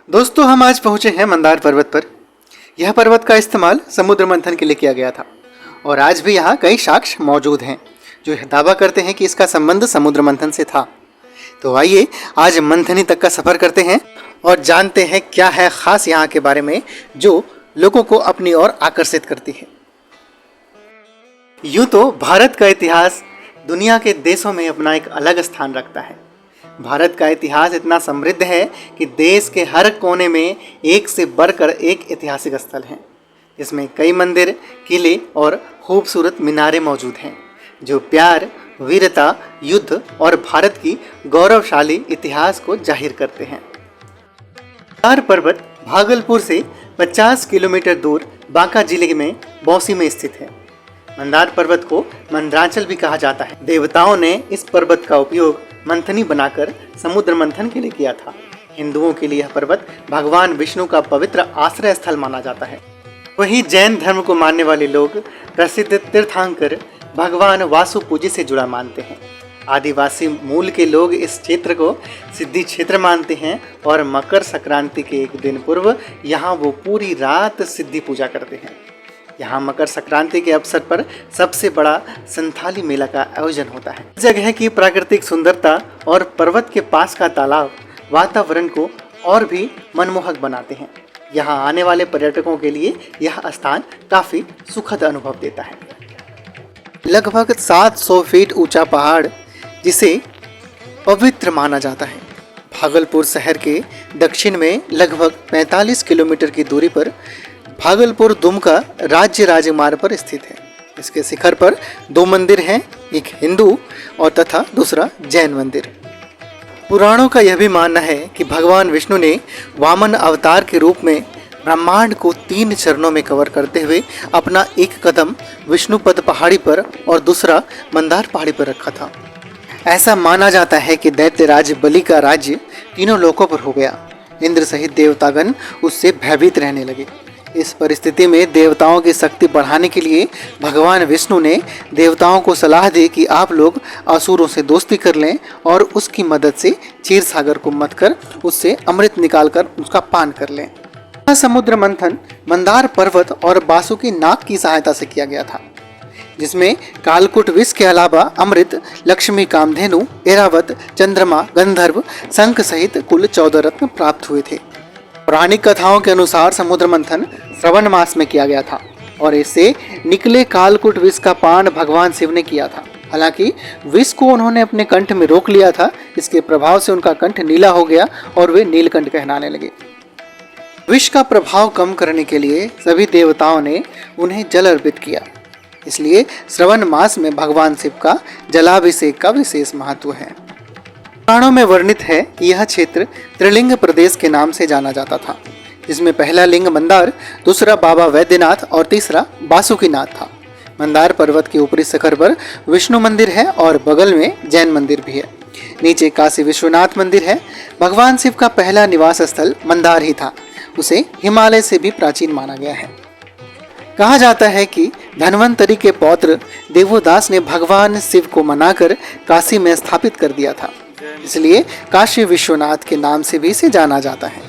दोस्तों, हम आज पहुंचे हैं मंदार पर्वत पर। यह पर्वत का इस्तेमाल समुद्र मंथन के लिए किया गया था और आज भी यहाँ कई साक्ष्य मौजूद हैं जो यह दावा करते हैं कि इसका संबंध समुद्र मंथन से था। तो आइए आज मंथनी तक का सफर करते हैं और जानते हैं क्या है खास यहाँ के बारे में जो लोगों को अपनी ओर आकर्षित करती है। यूं तो भारत का इतिहास दुनिया के देशों में अपना एक अलग स्थान रखता है। भारत का इतिहास इतना समृद्ध है कि देश के हर कोने में एक से बढ़कर एक ऐतिहासिक स्थल हैं, जिसमें कई मंदिर, किले और खूबसूरत मीनारें मौजूद हैं जो प्यार, वीरता, युद्ध और भारत की गौरवशाली इतिहास को जाहिर करते हैं। मंदार पर्वत भागलपुर से 50 किलोमीटर दूर बांका जिले में बौंसी में स्थित है। मंदार पर्वत को मंदराचल भी कहा जाता है। देवताओं ने इस पर्वत का उपयोग मंथनी बनाकर समुद्र मंथन के लिए किया था। हिंदुओं के लिए यह पर्वत भगवान विष्णु का पवित्र आश्रय स्थल माना जाता है। वहीं जैन धर्म को मानने वाले लोग प्रसिद्ध तीर्थंकर भगवान वासुपूजी से जुड़ा मानते हैं। आदिवासी मूल के लोग इस क्षेत्र को सिद्धि क्षेत्र मानते हैं और मकर संक्रांति के एक दिन पूर्व यहाँ वो पूरी रात सिद्धि पूजा करते हैं। यहाँ मकर संक्रांति के अवसर पर सबसे बड़ा संथाली मेला का आयोजन होता है। इस जगह की प्राकृतिक सुंदरता और पर्वत के पास का तालाब वातावरण को और भी मनमोहक बनाते हैं। यहाँ आने वाले पर्यटकों के लिए यह स्थान काफी सुखद अनुभव देता है। लगभग 700 फीट ऊंचा पहाड़ जिसे पवित्र माना जाता है, भागलपुर शहर के दक्षिण में लगभग 45 किलोमीटर की दूरी पर भागलपुर दुमका राज्य राजमार्ग पर स्थित है। इसके शिखर पर 2 मंदिर हैं, एक हिंदू और तथा दूसरा जैन मंदिर। पुराणों का यह भी मानना है कि भगवान विष्णु ने वामन अवतार के रूप में ब्रह्मांड को 3 चरणों में कवर करते हुए अपना एक कदम विष्णुपद पहाड़ी पर और दूसरा मंदार पहाड़ी पर रखा था। ऐसा माना जाता है कि दैत्यराज बलि का राज्य तीनों लोकों पर हो गया। इंद्र सहित देवतागण उससे भयभीत रहने लगे। इस परिस्थिति में देवताओं की शक्ति बढ़ाने के लिए भगवान विष्णु ने देवताओं को सलाह दी कि आप लोग असुरों से दोस्ती कर लें और उसकी मदद से क्षीर सागर को मथ कर उससे अमृत निकालकर उसका पान कर लें। समुद्र मंथन मंदार पर्वत और बासुकी नाग की सहायता से किया गया था, जिसमें कालकूट विष के अलावा अमृत, लक्ष्मी, कामधेनु, ऐरावत, चंद्रमा, गंधर्व, शंख सहित कुल 14 रत्न प्राप्त हुए थे। पौराणिक कथाओं के अनुसार समुद्र मंथन श्रवण मास में किया गया था और इससे निकले कालकूट विष का पान भगवान शिव ने किया था। हालांकि विष को उन्होंने अपने कंठ में रोक लिया था। इसके प्रभाव से उनका कंठ नीला हो गया और वे नीलकंठ कहलाने लगे। विष का प्रभाव कम करने के लिए सभी देवताओं ने उन्हें जल अर्पित किया। इसलिए श्रवण मास में भगवान शिव का जलाभिषेक का विशेष महत्व है। पुराणों में वर्णित है कि यह क्षेत्र त्रिलिंग प्रदेश के नाम से जाना जाता था, जिसमें पहला लिंग मंदार, दूसरा बाबा वैद्यनाथ और तीसरा बासुकीनाथ था। मंदार पर्वत के ऊपरी शिखर पर विष्णु मंदिर है और बगल में जैन मंदिर भी है। नीचे काशी विश्वनाथ मंदिर है। भगवान शिव का पहला निवास स्थल मंदार ही था। उसे हिमालय से भी प्राचीन माना गया है। कहा जाता है कि धन्वंतरी के पौत्र देवोदास ने भगवान शिव को मनाकर काशी में स्थापित कर दिया था, इसलिए काशी विश्वनाथ के नाम से भी इसे जाना जाता है।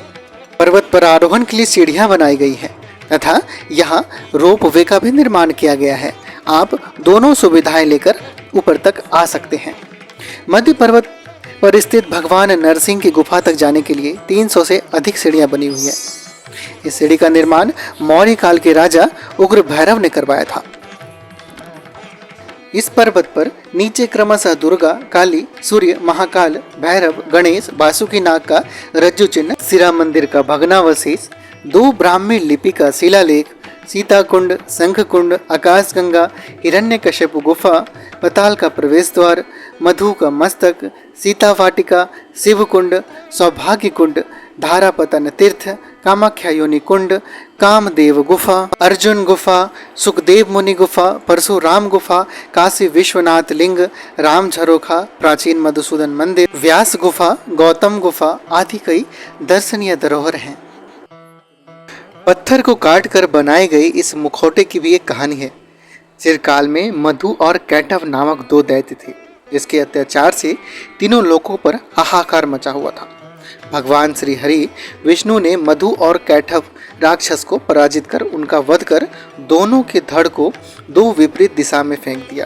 पर्वत पर आरोहण के लिए सीढ़ियां बनाई गई है तथा यहाँ रोप वे का भी निर्माण किया गया है। आप दोनों सुविधाएं लेकर ऊपर तक आ सकते हैं। मध्य पर्वत पर स्थित भगवान नरसिंह की गुफा तक जाने के लिए 300 से अधिक सीढ़ियां बनी हुई है। इस सीढ़ी का निर्माण मौर्य काल के राजा उग्र भैरव ने करवाया था। इस पर्वत पर नीचे क्रमशः दुर्गा, काली, सूर्य, महाकाल, भैरव, गणेश, बासुकीनाग का रज्जु चिन्ह, सिरा मंदिर का भग्नावशेष, 2 ब्राह्मी लिपि का शिलालेख, सीता कुंड, शंख कुंड, आकाश गंगा, हिरण्यकश्यप गुफा, पताल का प्रवेश द्वार, मधु का मस्तक, सीता वाटिका, शिव कुंड, सौभाग्य कुंड, धारापतन तीर्थ, कामाख्या योनि कुंड, कामदेव गुफा, अर्जुन गुफा, सुखदेव मुनि गुफा, परशुराम गुफा, काशी विश्वनाथ लिंग, राम झरोखा, प्राचीन मधुसूदन मंदिर, व्यास गुफा, गौतम गुफा आदि कई दर्शनीय धरोहर हैं। पत्थर को काट कर बनाए गए इस मुखौटे की भी एक कहानी है। चिरकाल में मधु और कैटव नामक 2 दैत्य थे, जिसके अत्याचार से तीनों लोकों पर हाहाकार मचा हुआ था। भगवान श्री हरि विष्णु ने मधु और कैटभ राक्षस को पराजित कर उनका वध कर दोनों के धड़ को दो विपरीत दिशा में फेंक दिया,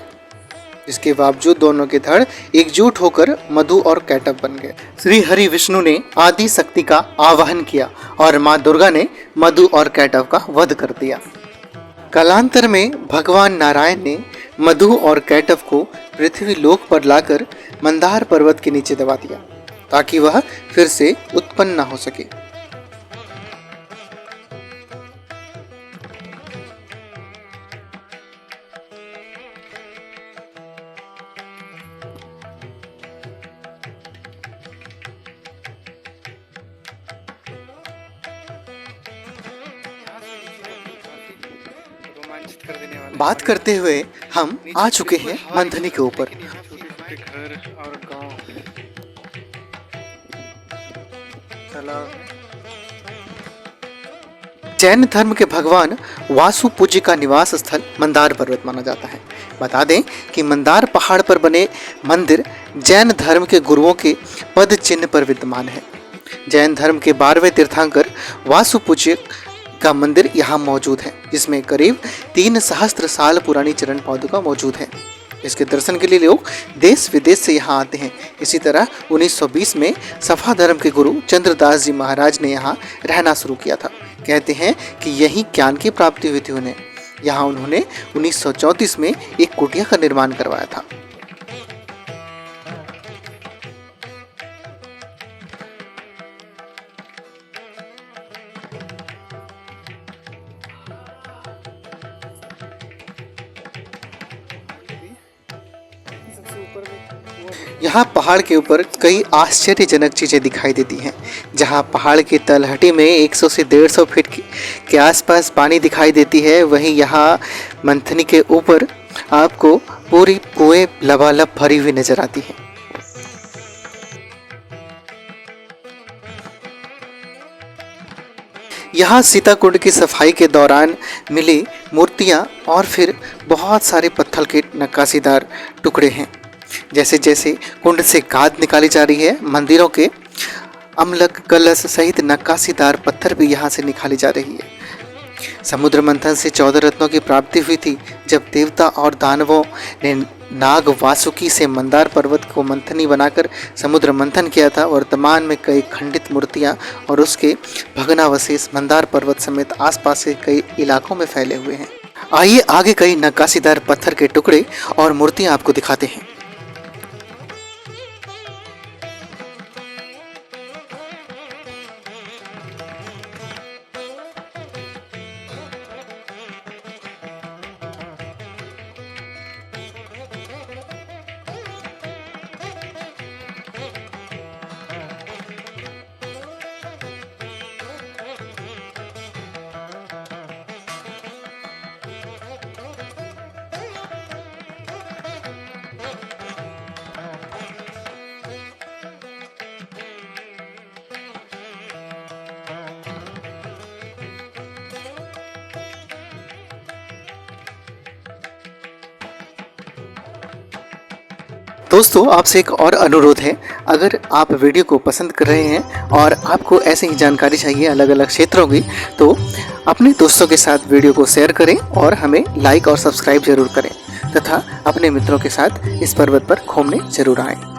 जिसके बावजूद दोनों के धड़ एकजुट होकर मधु और कैटभ बन गए। श्री हरि विष्णु ने आदि शक्ति का आवाहन किया और माँ दुर्गा ने मधु और कैटभ का वध कर दिया। कालांतर में भगवान नारायण ने मधु और कैटभ को पृथ्वी लोक पर लाकर मंदार पर्वत के नीचे दबा दिया ताकि वह फिर से उत्पन्न न हो सके। बात करते हुए हम आ चुके हैं मंथनी के ऊपर। घर और गांव, जैन धर्म के भगवान वासु पूज्य का निवास स्थल मंदार पर्वत माना जाता है। बता दें कि मंदार पहाड़ पर बने मंदिर जैन धर्म के गुरुओं के पद चिन्ह पर विद्यमान है। जैन धर्म के 12वें तीर्थंकर वासु पूज्य का मंदिर यहाँ मौजूद है, जिसमें करीब 3 सहस्त्र साल पुरानी चरण पादुका मौजूद है। इसके दर्शन के लिए लोग देश विदेश से यहाँ आते हैं। इसी तरह 1920 में सफा धर्म के गुरु चंद्रदास जी महाराज ने यहाँ रहना शुरू किया था। कहते हैं कि यही ज्ञान की प्राप्ति हुई थी उन्हें। यहाँ उन्होंने 1934 में एक कुटिया का निर्माण करवाया था। यहाँ पहाड़ के ऊपर कई आश्चर्यजनक चीज़ें दिखाई देती हैं। जहाँ पहाड़ की तलहटी में 100 से 150 फीट के आसपास पानी दिखाई देती है, वहीं यहाँ मंथनी के ऊपर आपको पूरी कुएं लबालब भरी हुई नजर आती है। यहाँ सीताकुंड की सफाई के दौरान मिली मूर्तियाँ और फिर बहुत सारे पत्थर के नक्काशीदार टुकड़े हैं। जैसे जैसे कुंड से गाद निकाली जा रही है, मंदिरों के अमलक कलश सहित नक्काशीदार पत्थर भी यहाँ से निकाली जा रही है। समुद्र मंथन से 14 रत्नों की प्राप्ति हुई थी। जब देवता और दानवों ने नाग वासुकी से मंदार पर्वत को मंथनी बनाकर समुद्र मंथन किया था। वर्तमान में कई खंडित मूर्तियाँ और उसके भग्नावशेष मंदार पर्वत समेत आसपास के कई इलाकों में फैले हुए हैं। आइए आगे कई नक्काशीदार पत्थर के टुकड़े और मूर्तियाँ आपको दिखाते हैं। दोस्तों, आपसे एक और अनुरोध है, अगर आप वीडियो को पसंद कर रहे हैं और आपको ऐसे ही जानकारी चाहिए अलग अलग क्षेत्रों की, तो अपने दोस्तों के साथ वीडियो को शेयर करें और हमें लाइक और सब्सक्राइब जरूर करें तथा अपने मित्रों के साथ इस पर्वत पर घूमने जरूर आएं।